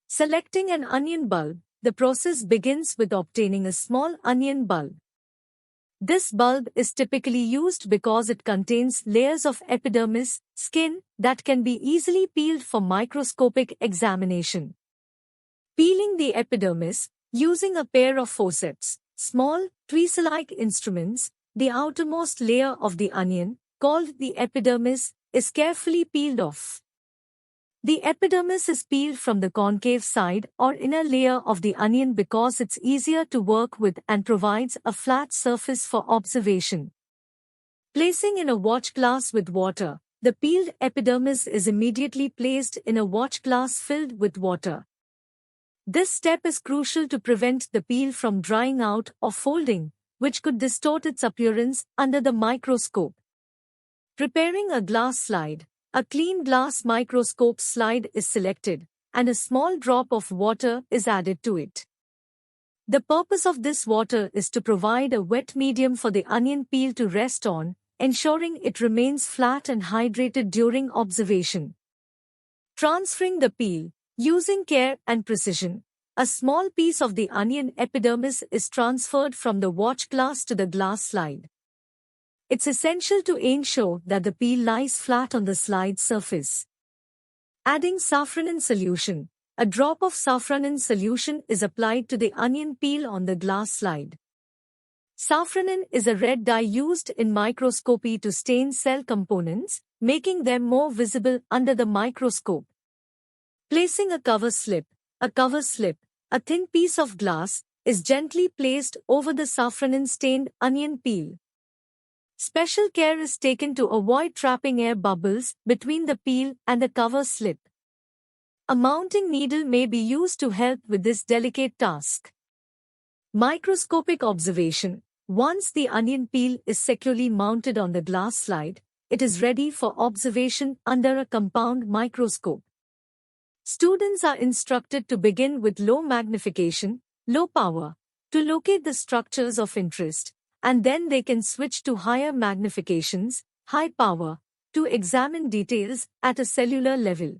Selecting an onion bulb. The process begins with obtaining a small onion bulb. This bulb is typically used because it contains layers of epidermis, skin, that can be easily peeled for microscopic examination. Peeling the epidermis, using a pair of forceps, small, tweezer-like instruments, the outermost layer of the onion, called the epidermis, is carefully peeled off. The epidermis is peeled from the concave side or inner layer of the onion because it's easier to work with and provides a flat surface for observation. Placing in a watch glass with water, the peeled epidermis is immediately placed in a watch glass filled with water. This step is crucial to prevent the peel from drying out or folding, which could distort its appearance under the microscope. Preparing a glass slide. A clean glass microscope slide is selected, and a small drop of water is added to it. The purpose of this water is to provide a wet medium for the onion peel to rest on, ensuring it remains flat and hydrated during observation. Transferring the peel. Using care and precision, a small piece of the onion epidermis is transferred from the watch glass to the glass slide. It's essential to ensure that the peel lies flat on the slide surface. Adding safranin solution. A drop of safranin solution is applied to the onion peel on the glass slide. Safranin is a red dye used in microscopy to stain cell components, making them more visible under the microscope. Placing a cover slip. A cover slip, a thin piece of glass, is gently placed over the safranin-stained onion peel. Special care is taken to avoid trapping air bubbles between the peel and the cover slip. A mounting needle may be used to help with this delicate task. Microscopic observation. Once the onion peel is securely mounted on the glass slide, it is ready for observation under a compound microscope. Students are instructed to begin with low magnification, low power, to locate the structures of interest, and then they can switch to higher magnifications, high power, to examine details at a cellular level.